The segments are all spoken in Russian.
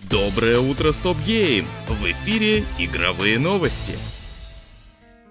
Доброе утро, Стоп Гейм! В эфире игровые новости.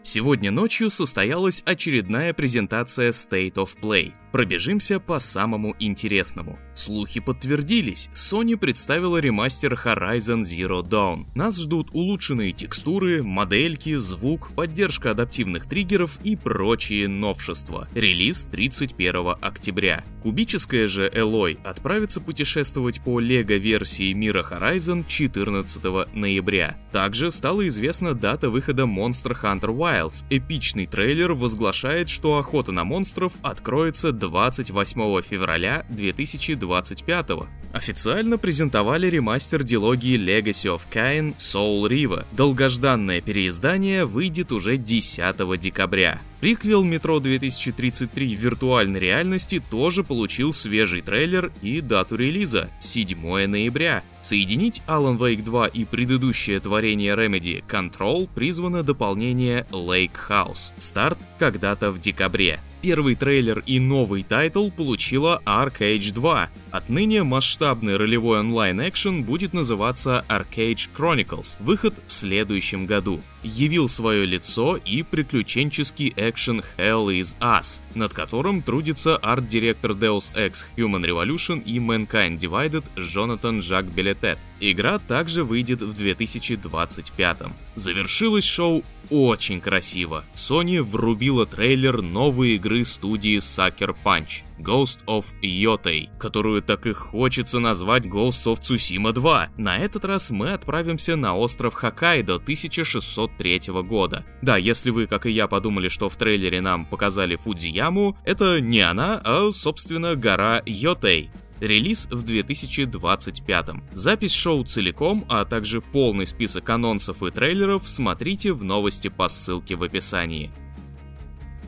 Сегодня ночью состоялась очередная презентация State of Play. Пробежимся по самому интересному. Слухи подтвердились, Sony представила ремастер Horizon Zero Dawn. Нас ждут улучшенные текстуры, модельки, звук, поддержка адаптивных триггеров и прочие новшества. Релиз 31 октября. Кубическая же Элой отправится путешествовать по лего-версии мира Horizon 14 ноября. Также стала известна дата выхода Monster Hunter Wilds. Эпичный трейлер возглашает, что охота на монстров откроется 28 февраля 2025. Официально презентовали ремастер дилогии Legacy of Kain Soul River. Долгожданное переиздание выйдет уже 10 декабря. Приквел Metro 2033 в виртуальной реальности тоже получил свежий трейлер и дату релиза – 7 ноября. Соединить Alan Wake 2 и предыдущее творение Remedy Control призвано дополнение Lake House. Старт когда-то в декабре. Первый трейлер и новый тайтл получила Arcade 2. Отныне масштабный ролевой онлайн-экшен будет называться Arcade Chronicles. Выход в следующем году. Явил свое лицо и приключенческий экшен Hell is Us, над которым трудится арт-директор Deus Ex Human Revolution и Mankind Divided Джонатан Жак Белетет. Игра также выйдет в 2025. Завершилось шоу очень красиво. Sony врубила трейлер новой игры студии Sucker Punch Ghost of Yotei, которую так и хочется назвать Ghost of Tsushima 2. На этот раз мы отправимся на остров Хоккайдо 1603 года. Да, если вы, как и я, подумали, что в трейлере нам показали Фудзияму, это не она, а, собственно, гора Йотей. Релиз в 2025. Запись шоу целиком, а также полный список анонсов и трейлеров смотрите в новости по ссылке в описании.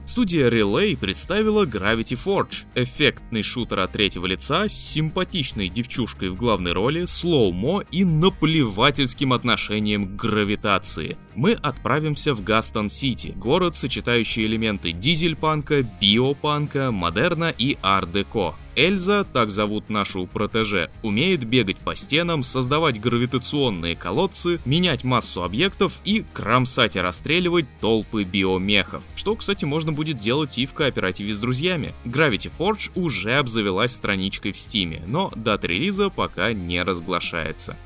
Студия Relay представила Gravity Forge, эффектный шутер от третьего лица с симпатичной девчушкой в главной роли, слоумо и наплевательским отношением к гравитации. Мы отправимся в Гастон-Сити, город, сочетающий элементы дизель-панка, биопанка, модерна и ар-деко. Эльза, так зовут нашу протеже, умеет бегать по стенам, создавать гравитационные колодцы, менять массу объектов и кромсать и расстреливать толпы биомехов, что, кстати, можно будет делать и в кооперативе с друзьями. Gravity Forge уже обзавелась страничкой в Steam, но дата релиза пока не разглашается.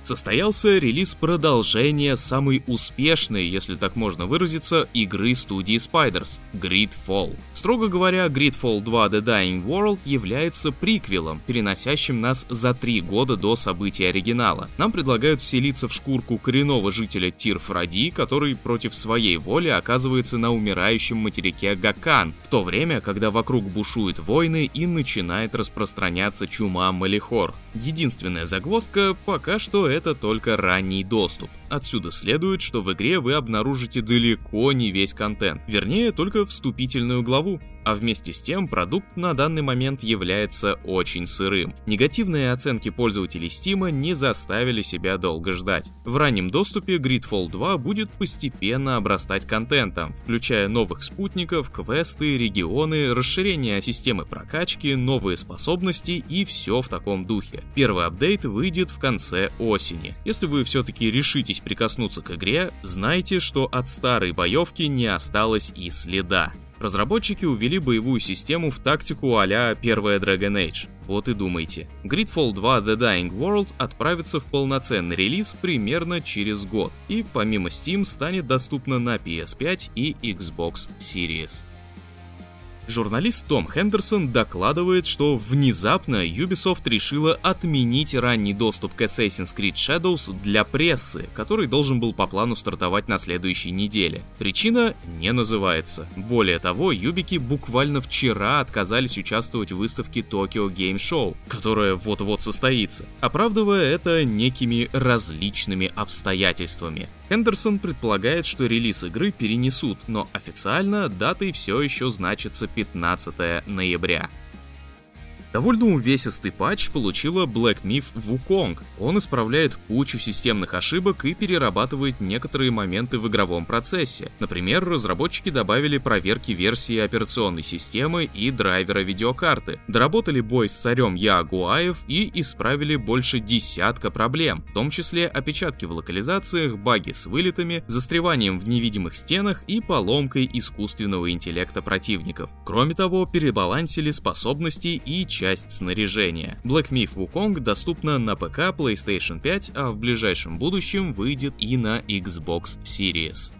Состоялся релиз продолжения самой успешной, если так можно выразиться, игры студии Spiders — Gridfall. Строго говоря, Gridfall 2 The Dying World является приквелом, переносящим нас за 3 года до событий оригинала. Нам предлагают вселиться в шкурку коренного жителя Тир-Фради, который против своей воли оказывается на умирающем материке Гакан, в то время, когда вокруг бушуют войны и начинает распространяться чума Малихор. Единственная загвоздка — пока что это только ранний доступ. Отсюда следует, что в игре вы обнаружите далеко не весь контент, вернее, только вступительную главу. А вместе с тем продукт на данный момент является очень сырым. Негативные оценки пользователей Steam не заставили себя долго ждать. В раннем доступе Gridfall 2 будет постепенно обрастать контентом, включая новых спутников, квесты, регионы, расширение системы прокачки, новые способности и все в таком духе. Первый апдейт выйдет в конце осени. Если вы все-таки решитесь прикоснуться к игре, знайте, что от старой боевки не осталось и следа. Разработчики увели боевую систему в тактику а-ля первая Dragon Age. Вот и думайте. Gridfall 2 The Dying World отправится в полноценный релиз примерно через год и помимо Steam станет доступна на PS5 и Xbox Series. Журналист Том Хендерсон докладывает, что внезапно Ubisoft решила отменить ранний доступ к Assassin's Creed Shadows для прессы, который должен был по плану стартовать на следующей неделе. Причина не называется. Более того, юбики буквально вчера отказались участвовать в выставке Tokyo Game Show, которая вот-вот состоится, оправдывая это некими различными обстоятельствами. Хендерсон предполагает, что релиз игры перенесут, но официально датой все еще значится 15 ноября. Довольно увесистый патч получила Black Myth Wukong. Он исправляет кучу системных ошибок и перерабатывает некоторые моменты в игровом процессе. Например, разработчики добавили проверки версии операционной системы и драйвера видеокарты, доработали бой с царем Яагуаев и исправили больше десятка проблем, в том числе опечатки в локализациях, баги с вылетами, застреванием в невидимых стенах и поломкой искусственного интеллекта противников. Кроме того, перебалансили способности и часть снаряжения. Black Myth Wukong доступна на ПК, PlayStation 5, а в ближайшем будущем выйдет и на Xbox Series.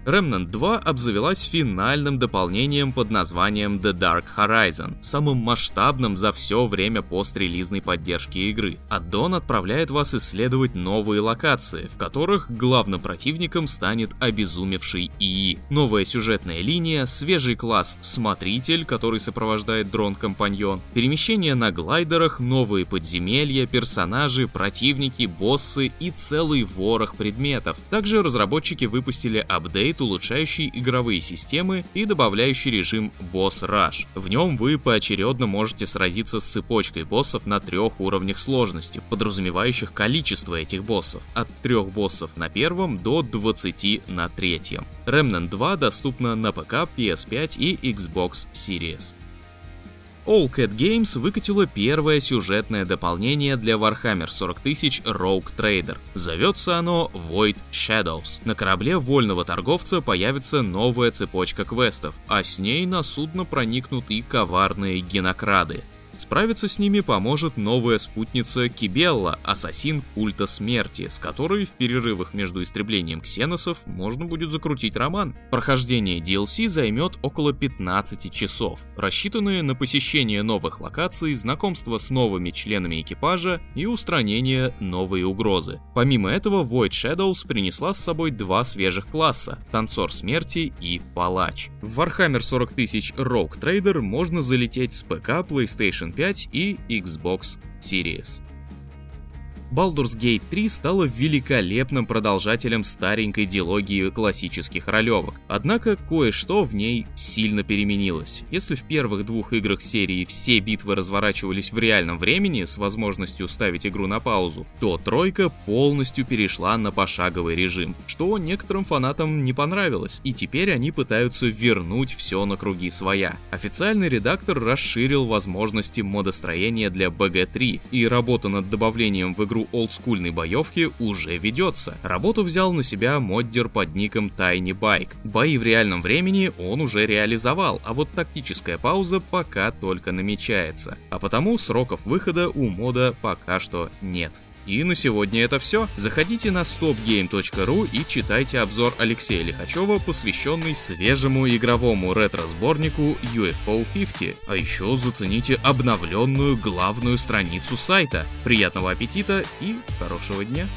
Remnant 2 обзавелась финальным дополнением под названием The Dark Horizon, самым масштабным за все время пострелизной поддержки игры. Аддон отправляет вас исследовать новые локации, в которых главным противником станет обезумевший ИИ. Новая сюжетная линия, свежий класс Смотритель, который сопровождает дрон-компаньон, перемещение на глайдерах, новые подземелья, персонажи, противники, боссы и целый ворох предметов. Также разработчики выпустили апдейт, улучшающий игровые системы и добавляющий режим Boss Rush. В нем вы поочередно можете сразиться с цепочкой боссов на 3 уровнях сложности, подразумевающих количество этих боссов, от 3 боссов на первом до 20 на третьем. Remnant 2 доступна на ПК, PS5 и Xbox Series. All Cat Games выкатила первое сюжетное дополнение для Warhammer 40 000 Rogue Trader. Зовется оно Void Shadows. На корабле вольного торговца появится новая цепочка квестов, а с ней на судно проникнут и коварные генокрады. Справиться с ними поможет новая спутница Кибелла, ассасин культа смерти, с которой в перерывах между истреблением ксеносов можно будет закрутить роман. Прохождение DLC займет около 15 часов, рассчитанные на посещение новых локаций, знакомство с новыми членами экипажа и устранение новой угрозы. Помимо этого, Void Shadows принесла с собой 2 свежих класса — Танцор смерти и Палач. В Warhammer 40 000 Rogue Trader можно залететь с ПК, PlayStation 5 и Xbox Series. Baldur's Gate 3 стала великолепным продолжателем старенькой дилогии классических ролевок, однако кое-что в ней сильно переменилось. Если в первых 2 играх серии все битвы разворачивались в реальном времени с возможностью ставить игру на паузу, то тройка полностью перешла на пошаговый режим, что некоторым фанатам не понравилось, и теперь они пытаются вернуть все на круги своя. Официальный редактор расширил возможности модостроения для BG3, и работа над добавлением в игру олдскульной боевки уже ведется. Работу взял на себя моддер под ником Tiny Bike. Бои в реальном времени он уже реализовал, а вот тактическая пауза пока только намечается. А потому сроков выхода у мода пока что нет. И на сегодня это все. Заходите на stopgame.ru и читайте обзор Алексея Лихачева, посвященный свежему игровому ретро-сборнику UFO 50. А еще зацените обновленную главную страницу сайта. Приятного аппетита и хорошего дня!